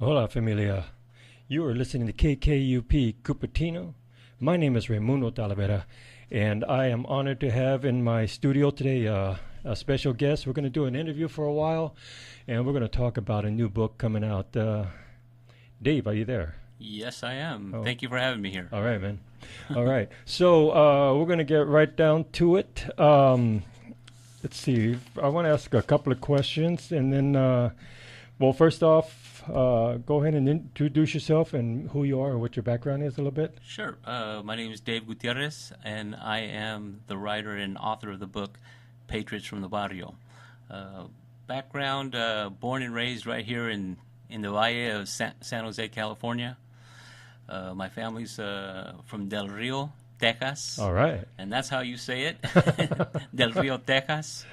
Hola, familia. You are listening to KKUP Cupertino. My name is Raymundo Talavera, and I am honored to have in my studio today a special guest. We're going to do an interview for a while, and we're going to talk about a new book coming out. Dave, are you there? Yes, I am. Oh. Thank you for having me here. All right, man. All right. So we're going to get right down to it. Let's see. I want to ask a couple of questions, and then, well, first off, go ahead and introduce yourself and who you are and what your background is a little bit. Sure. My name is Dave Gutierrez, and I am the writer and author of the book Patriots from the Barrio. Background, born and raised right here in the Valle of San Jose, California. My family's from Del Rio, Texas. All right. And that's how you say it, Del Rio, Texas.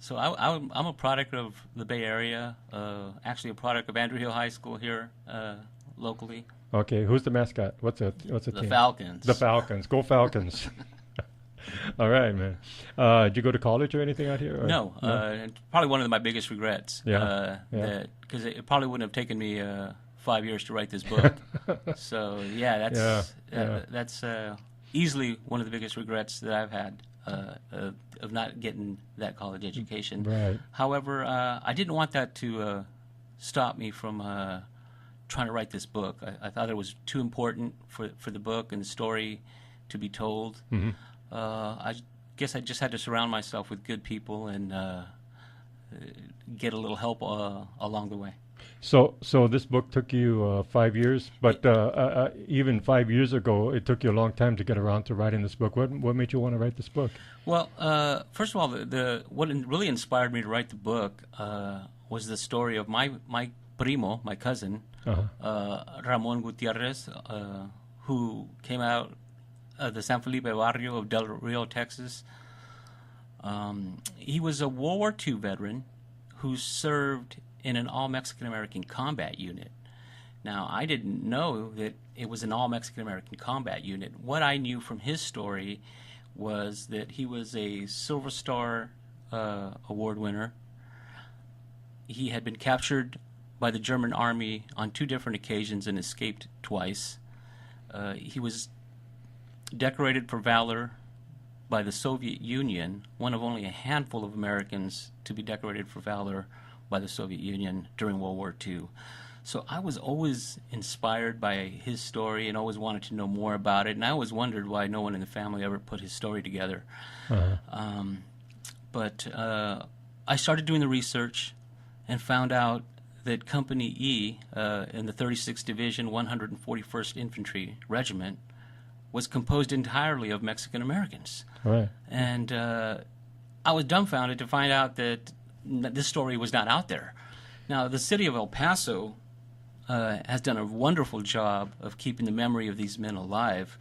So I'm a product of the Bay Area, actually a product of Andrew Hill High School here locally. Okay, who's the mascot? What's the team? The Falcons. The Falcons. Go Falcons. All right, man. Did you go to college or anything out here? Or? No. Probably one of my biggest regrets. Yeah. Because it probably wouldn't have taken me 5 years to write this book. So yeah, that's easily one of the biggest regrets that I've had. Of not getting that college education. Right. However, I didn't want that to stop me from trying to write this book. I thought it was too important for the book and the story to be told. Mm-hmm. I guess I just had to surround myself with good people and get a little help along the way. So this book took you 5 years, but even 5 years ago, it took you a long time to get around to writing this book. What made you want to write this book? Well, first of all, what really inspired me to write the book was the story of my primo, my cousin, Ramon Gutierrez, who came out of the San Felipe Barrio of Del Rio, Texas. He was a World War II veteran who served in an all-Mexican-American combat unit. Now, I didn't know that it was an all-Mexican-American combat unit. What I knew from his story was that he was a Silver Star award winner. He had been captured by the German army on 2 different occasions and escaped twice. He was decorated for valor by the Soviet Union, one of only a handful of Americans to be decorated for valor by the Soviet Union during World War II. So I was always inspired by his story and always wanted to know more about it. And I always wondered why no one in the family ever put his story together. But I started doing the research and found out that Company E in the 36th Division, 141st Infantry Regiment was composed entirely of Mexican Americans. Right. And I was dumbfounded to find out that this story was not out there. Now, the city of El Paso has done a wonderful job of keeping the memory of these men alive.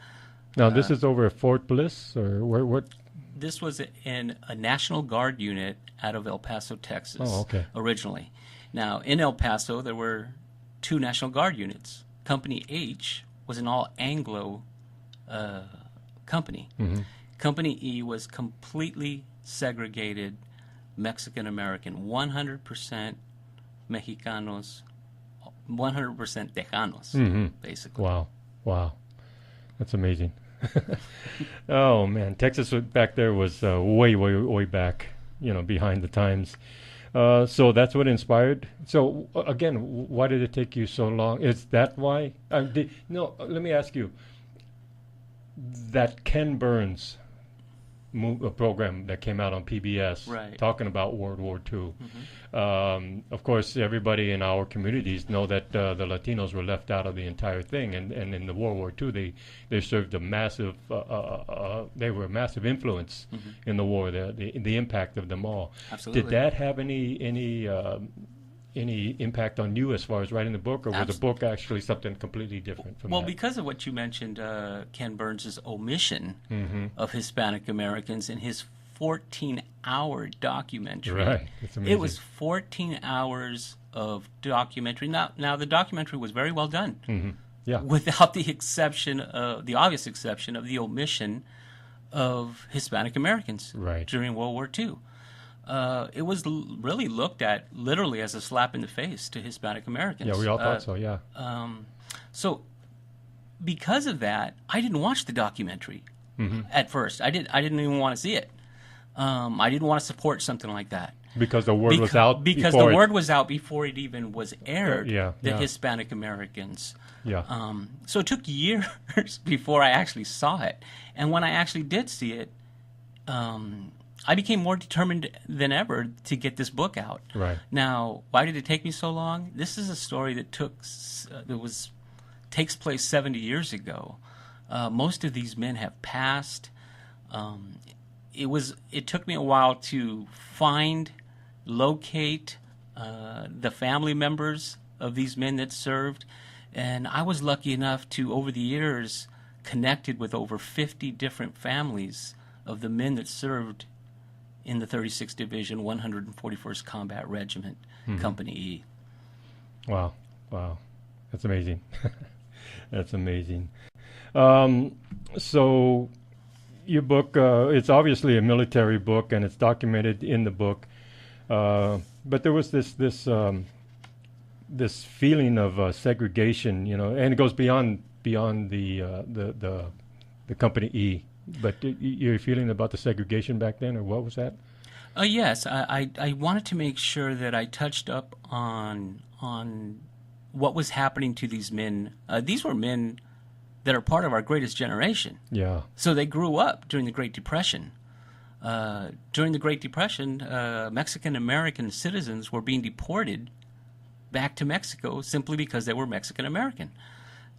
Now, this is over at Fort Bliss, or where? What? This was in a National Guard unit out of El Paso, Texas, originally. Now, in El Paso, there were 2 National Guard units. Company H was an all-Anglo company. Mm-hmm. Company E was completely segregated Mexican-American, 100% Mexicanos, 100% Tejanos, basically. Wow. That's amazing. Oh, man. Texas back there was way back, behind the times. So that's what inspired. So, again, why did it take you so long? Is that why? No, let me ask you. That Ken Burns a program that came out on PBS, right, talking about World War II. Of course, everybody in our communities know that the Latinos were left out of the entire thing, and in the World War II, they served a massive, they were a massive influence in the war. The impact of them all. Absolutely. Did that have any impact on you as far as writing the book, or was the book actually something completely different from that? Because of what you mentioned, Ken Burns' omission of Hispanic Americans in his 14-hour documentary. Right. It's amazing. It was 14 hours of documentary. Now the documentary was very well done. Yeah. Without the obvious exception of the omission of Hispanic Americans right. during World War II. it was really looked at literally as a slap in the face to Hispanic Americans. Yeah, we all thought so. Yeah. So because of that, I didn't watch the documentary at first. I didn't even want to see it. I didn't want to support something like that. Because the word was out. Because the word was out before it even was aired. Yeah. Hispanic Americans. Yeah. So it took years before I actually saw it. And when I actually did see it, I became more determined than ever to get this book out. Right. Now, why did it take me so long? This is a story that takes place 70 years ago. Most of these men have passed. It took me a while to find, locate the family members of these men that served, and I was lucky enough to, over the years, connected with over 50 different families of the men that served in the 36th Division, 141st Combat Regiment, Company E. Wow. That's amazing. That's amazing. So your book, it's obviously a military book, and it's documented in the book. But there was this feeling of segregation, and it goes beyond the Company E. But you're feeling about the segregation back then, or what was that? Yes, I wanted to make sure that I touched up on what was happening to these men. These were men that are part of our greatest generation. Yeah. So they grew up during the Great Depression. During the Great Depression, Mexican-American citizens were being deported back to Mexico simply because they were Mexican-American.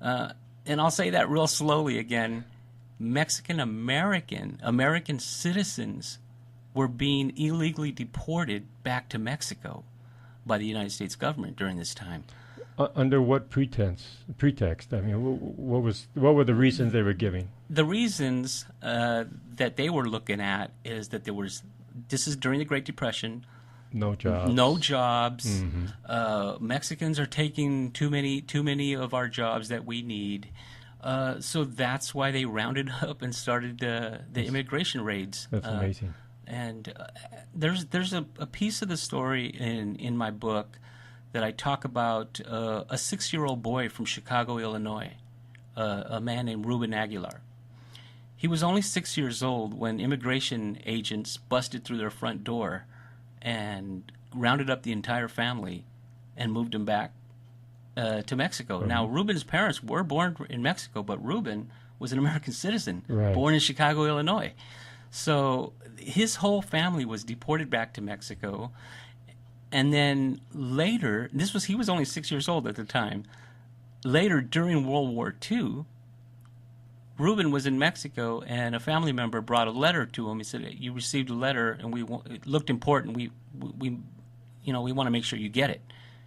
And I'll say that real slowly again. American citizens were being illegally deported back to Mexico by the United States government during this time. Under what pretext? I mean, what were the reasons they were giving? The reasons that they were looking at is that this is during the Great Depression. No jobs. Mm-hmm. Mexicans are taking too many of our jobs that we need. So that's why they rounded up and started the immigration raids. That's amazing. And there's a piece of the story in my book that I talk about a 6-year-old boy from Chicago, Illinois, a man named Ruben Aguilar. He was only 6 years old when immigration agents busted through their front door and rounded up the entire family and moved him back to Mexico. Mm-hmm. Now, Ruben's parents were born in Mexico, but Ruben was an American citizen, born in Chicago, Illinois. So his whole family was deported back to Mexico. And then later, he was only 6 years old at the time. Later, during World War II, Ruben was in Mexico, and a family member brought a letter to him. He said, "You received a letter, and it looked important. We want to make sure you get it."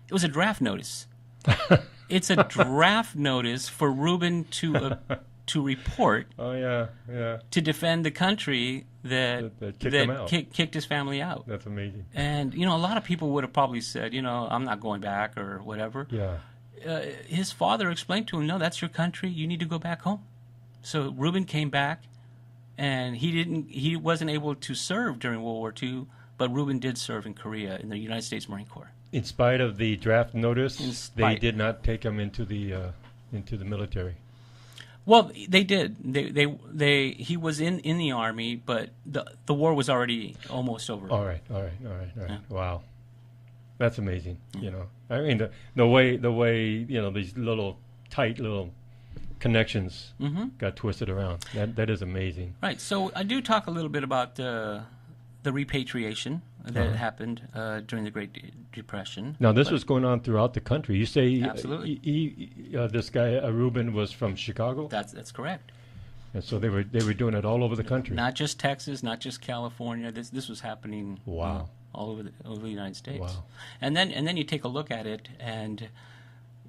It was a draft notice. It's a draft notice for Ruben to report. Oh yeah. To defend the country that kicked his family out. That's amazing. And a lot of people would have probably said, I'm not going back or whatever. Yeah. His father explained to him, "No, that's your country. You need to go back home." So Ruben came back, and he wasn't able to serve during World War II, but Ruben did serve in Korea in the United States Marine Corps. In spite of the draft notice, they did not take him into the military. Well, they did. He was in the Army, but the war was already almost over. All right. Yeah. Wow, that's amazing. I mean the way these tight little connections got twisted around. That is amazing. Right. So I do talk a little bit about the repatriation that happened during the Great Depression. Now, this was going on throughout the country. You say absolutely. This guy Ruben was from Chicago. That's correct. And so they were doing it all over the country. Not just Texas, not just California. This was happening. Wow. All over the United States. Wow. And then you take a look at it, and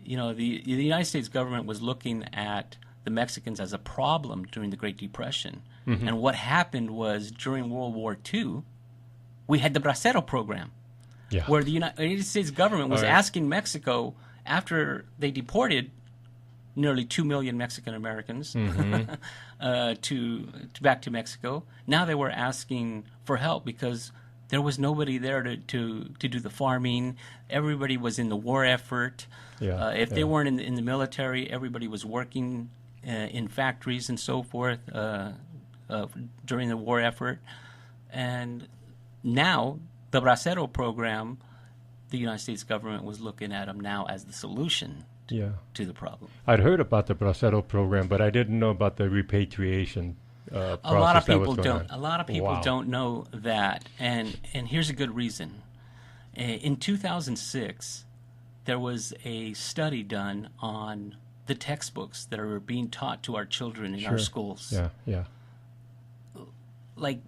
the United States government was looking at the Mexicans as a problem during the Great Depression. Mm-hmm. And what happened was during World War II, we had the Bracero program, where the United States government was asking Mexico, after they deported nearly 2 million Mexican Americans to back to Mexico, now they were asking for help because There was nobody there to do the farming. Everybody was in the war effort. Yeah, If they yeah. weren't in the military, everybody was working in factories and so forth during the war effort. And now, the Bracero program, the United States government was looking at them now as the solution Yeah. to the problem. I'd heard about the Bracero program, but I didn't know about the repatriation A process lot of that was people going don't. on. A lot of people Wow. don't know that, and here's a good reason. In 2006, there was a study done on the textbooks that are being taught to our children in our Sure. schools. Yeah, yeah. Like,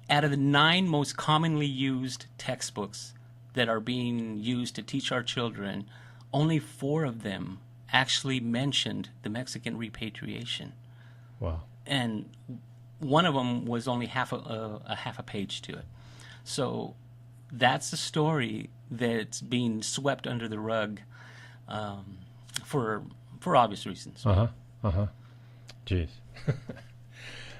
out of the 9 most commonly used textbooks that are being used to teach our children, only 4 of them actually mentioned the Mexican repatriation, Wow. and one of them was only half a page to it. So that's a story that's being swept under the rug for obvious reasons. Uh huh. Uh huh. Jeez.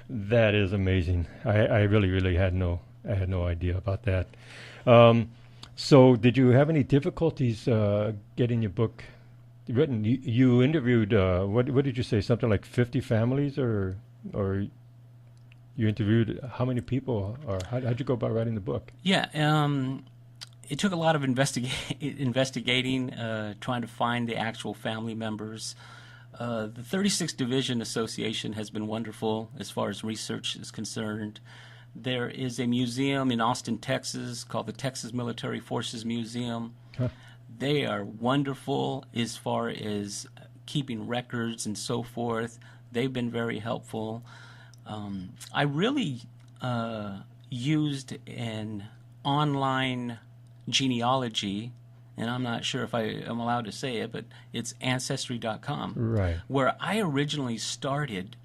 That is amazing. I really had no idea about that. So did you have any difficulties getting your book written? You interviewed what did you say? Something like 50 families, or you interviewed how many people, or how'd you go about writing the book? Yeah, it took a lot of investigating, trying to find the actual family members. The 36th Division Association has been wonderful as far as research is concerned. There is a museum in Austin, Texas called the Texas Military Forces Museum. Huh. They are wonderful as far as keeping records and so forth. They've been very helpful. I really used an online genealogy, and I'm not sure if I am allowed to say it, but it's Ancestry.com, Right. where I originally started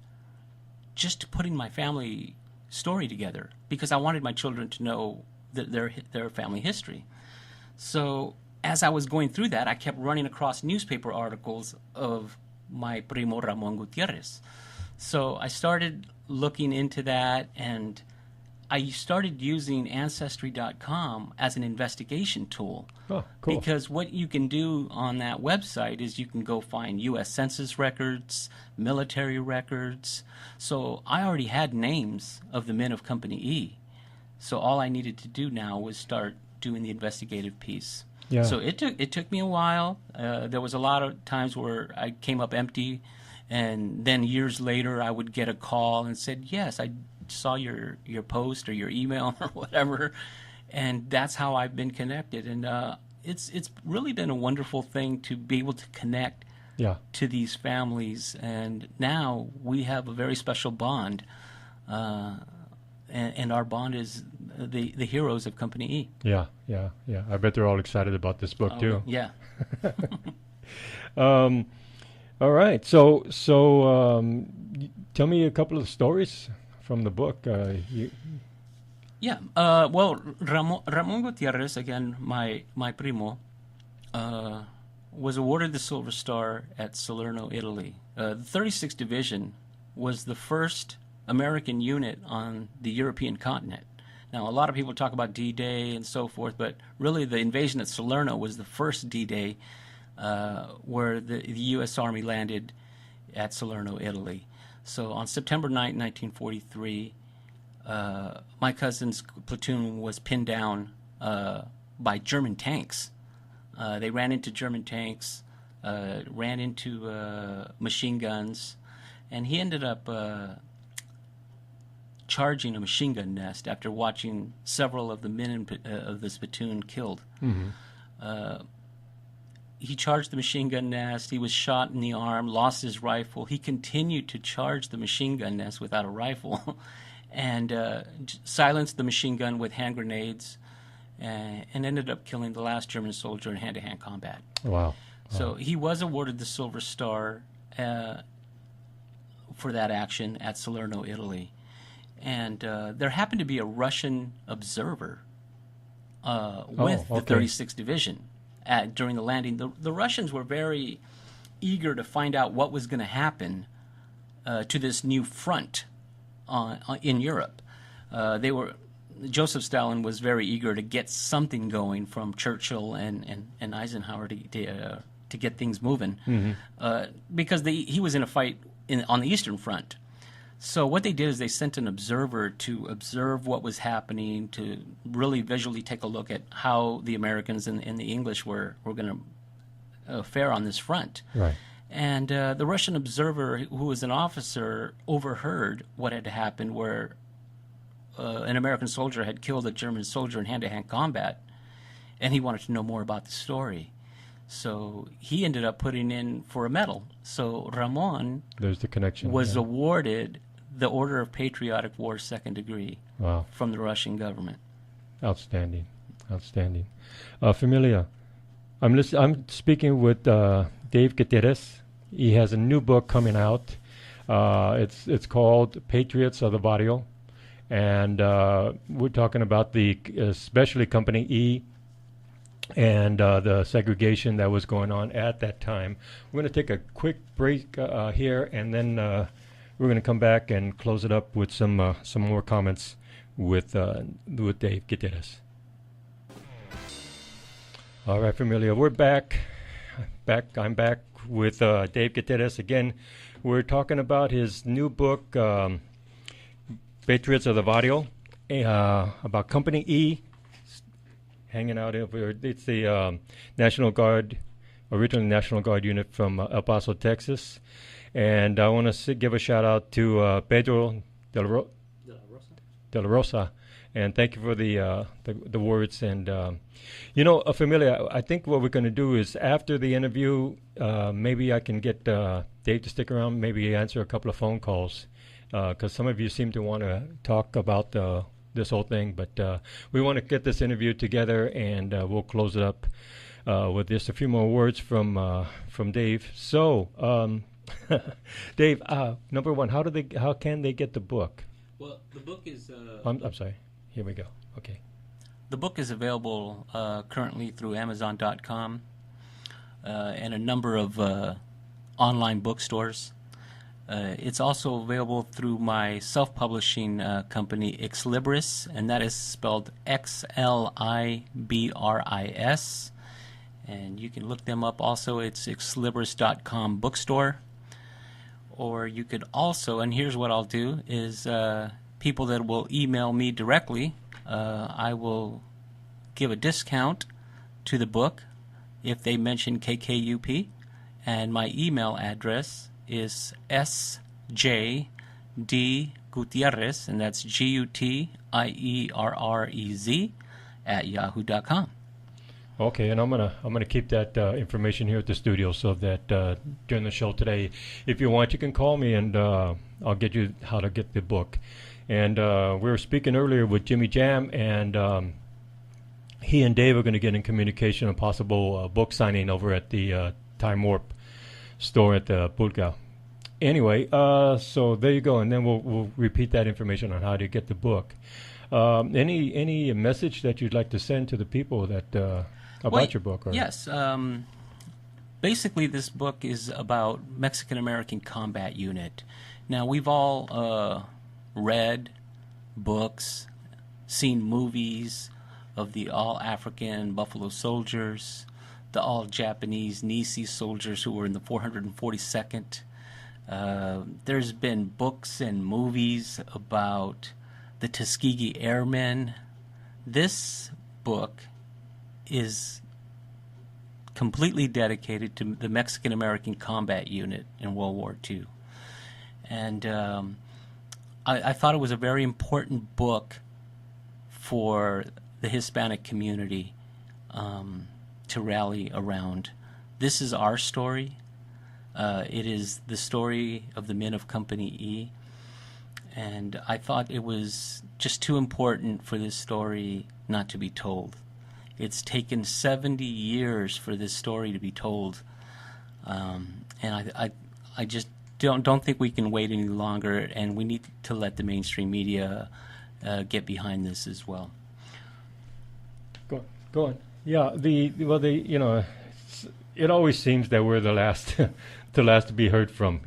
just putting my family story together because I wanted my children to know their family history. So as I was going through that, I kept running across newspaper articles of my primo Ramon Gutierrez. So I started looking into that, and I started using Ancestry.com as an investigation tool. Oh, cool. Because what you can do on that website is you can go find U.S. Census records, military records. So I already had names of the men of Company E. So all I needed to do now was start doing the investigative piece. Yeah. So it took me a while. There was a lot of times where I came up empty, and then years later I would get a call and said, yes, I saw your post or your email or whatever, and that's how I've been connected. And it's really been a wonderful thing to be able to connect Yeah. to these families, and now we have a very special bond, and our bond is the heroes of Company E. Yeah. Yeah. Yeah. I bet they're all excited about this book too. Yeah. All right. So tell me a couple of stories from the book. Yeah. Well, Ramon Gutierrez, again, my primo, was awarded the Silver Star at Salerno, Italy. The 36th Division was the first American unit on the European continent. Now, a lot of people talk about D-Day and so forth, but really the invasion at Salerno was the first D-Day where the U.S. Army landed at Salerno, Italy. So on September 9, 1943, my cousin's platoon was pinned down by German tanks. They ran into German tanks, ran into machine guns, and he ended up charging a machine gun nest after watching several of the men of this platoon killed. Mm-hmm. He charged the machine gun nest. He was shot in the arm, lost his rifle. He continued to charge the machine gun nest without a rifle and silenced the machine gun with hand grenades and ended up killing the last German soldier in hand-to-hand combat. Wow. So he was awarded the Silver Star for that action at Salerno, Italy. And there happened to be a Russian observer with the 36th Division during the landing. The Russians were very eager to find out what was going to happen to this new front in Europe. They were Joseph Stalin was very eager to get something going from Churchill and Eisenhower to get things moving, because he was in a fight on the Eastern Front. So what they did is they sent an observer to observe what was happening, to really visually take a look at how the Americans and the English were going to fare on this front. Right. And the Russian observer, who was an officer, overheard what had happened, where an American soldier had killed a German soldier in hand-to-hand combat, and he wanted to know more about the story. So he ended up putting in for a medal. So Ramon There's the connection. was awarded the Order of Patriotic War, second degree, Wow. from the Russian government. Outstanding. Familia, I'm speaking with Dave Gutierrez. He has a new book coming out. It's called Patriots of the Barrio, and we're talking about the especially Company E and the segregation that was going on at that time. We're going to take a quick break here, and then we're going to come back and close it up with some more comments with Dave Gutierrez. All right, familia, we're back. I'm back with Dave Gutierrez again. We're talking about his new book, Patriots of the Barrio, about Company E. Hanging out over. It's the National Guard, originally National Guard unit from El Paso, Texas. And I want to give a shout out to Pedro de la Rosa, and thank you for the words. And Familia, I think what we're going to do is after the interview, maybe I can get Dave to stick around, maybe answer a couple of phone calls, because some of you seem to want to talk about this whole thing. But we want to get this interview together, and we'll close it up with just a few more words from Dave. So. Dave, number one, how can they get the book? Well, the book is... I'm sorry. Here we go. Okay. The book is available currently through Amazon.com and a number of online bookstores. It's also available through my self-publishing company, Xlibris, and that is spelled Xlibris. And you can look them up also. It's Xlibris.com bookstore. Or you could also, and here's what I'll do, is people that will email me directly, I will give a discount to the book if they mention KKUP. And my email address is sjgutierrez, and that's Gutierrez @yahoo.com. Okay, and I'm gonna keep that information here at the studio, so that during the show today, if you want, you can call me, and I'll get you how to get the book. And we were speaking earlier with Jimmy Jam, and he and Dave are going to get in communication on possible book signing over at the Time Warp store at the Pulga. Anyway, so there you go, and then we'll repeat that information on how to get the book. Any message that you'd like to send to the people that about your book? Or? Yes. Basically, this book is about Mexican American Combat Unit. Now, we've all read books, seen movies of the all-African Buffalo Soldiers, the all-Japanese Nisi soldiers who were in the 442nd. There's been books and movies about the Tuskegee Airmen. This book is completely dedicated to the Mexican American Combat Unit in World War II. And I thought it was a very important book for the Hispanic community to rally around. This is our story. It is the story of the men of Company E. And I thought it was just too important for this story not to be told. It's taken 70 years for this story to be told. And I just don't think we can wait any longer, and we need to let the mainstream media get behind this as well. Go on. Yeah, it always seems that we're the last to be heard from,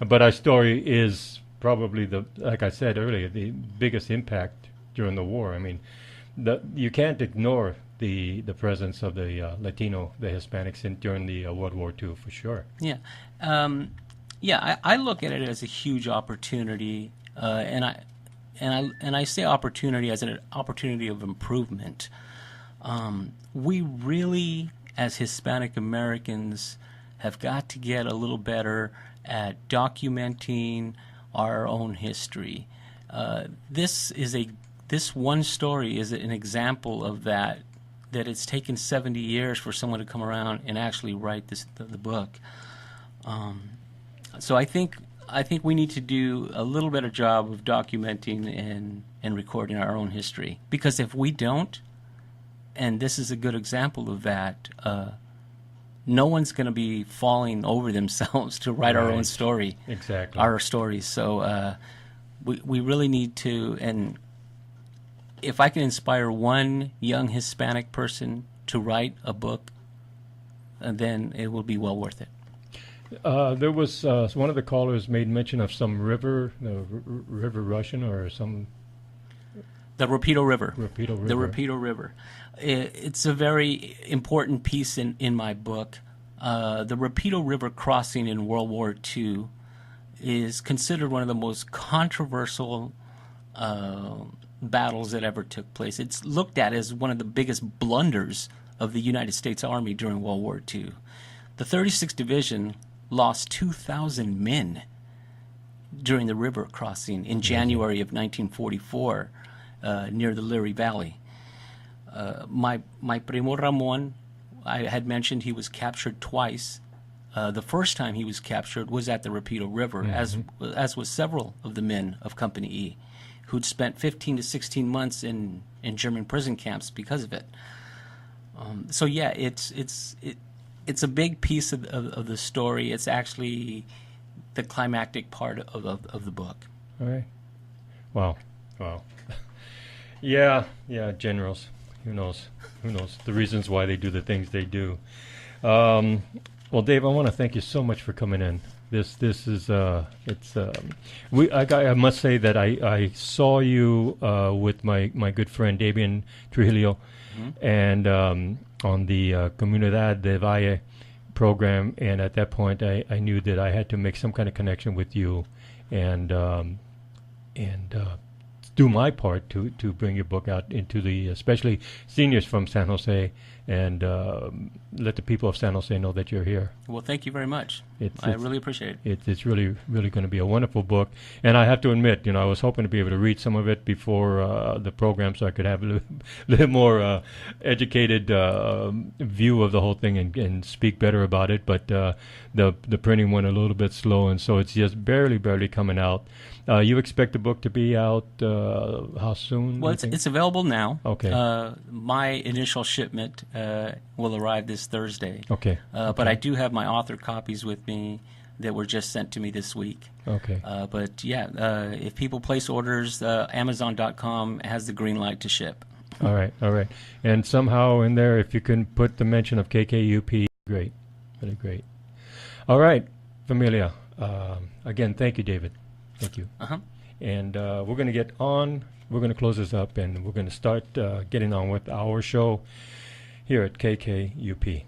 but our story is probably like I said earlier, the biggest impact during the war. I mean, you can't ignore the presence of the Latino, the Hispanics during the World War II for sure. Yeah. I look at it as a huge opportunity, and I say opportunity as an opportunity of improvement. We really, as Hispanic Americans, have got to get a little better at documenting our own history. This one story is an example of that it's taken 70 years for someone to come around and actually write the book. So I think we need to do a little better job of documenting and recording our own history. Because if we don't, and this is a good example of that, no one's going to be falling over themselves to write our own story. Exactly. Our stories. So we really need to, and if I can inspire one young Hispanic person to write a book, then it will be well worth it. There was one of the callers made mention of some river, the River Russian or some... The Rapido River. Rapido River. The Rapido River. It's a very important piece in my book. The Rapido River crossing in World War II is considered one of the most controversial battles that ever took place. It's looked at as one of the biggest blunders of the United States Army during World War II. The 36th Division lost 2,000 men during the river crossing in January of 1944 near the Leary Valley. My primo Ramon, I had mentioned he was captured twice. The first time he was captured was at the Rapido River, as was several of the men of Company E, who'd spent 15 to 16 months in German prison camps because of it. So yeah, it's a big piece of the story. It's actually the climactic part of the book. All right. Wow. Yeah, generals. Who knows the reasons why they do the things they do. Well, Dave, I want to thank you so much for coming in. This is I must say that I saw you with my good friend Davian Trujillo, and on the Comunidad de Valle program, and at that point I knew that I had to make some kind of connection with you, and do my part to bring your book out into the especially seniors from San Jose, and let the people of San Jose know that you're here. Well, thank you very much. I really appreciate it. It's really going to be a wonderful book, and I have to admit, I was hoping to be able to read some of it before the program, so I could have a little more educated view of the whole thing and speak better about it. But the printing went a little bit slow, and so it's just barely coming out. You expect the book to be out how soon? Well, it's available now. Okay. My initial shipment will arrive this Thursday. Okay. But I do have my author copies with me that were just sent to me this week. Okay. But yeah, if people place orders, Amazon.com has the green light to ship. All right. And somehow in there, if you can put the mention of KKUP, great. Really great. All right, familia. Again, thank you, David. Thank you. And we're going to get on. We're going to close this up, and we're going to start getting on with our show here at KKUP.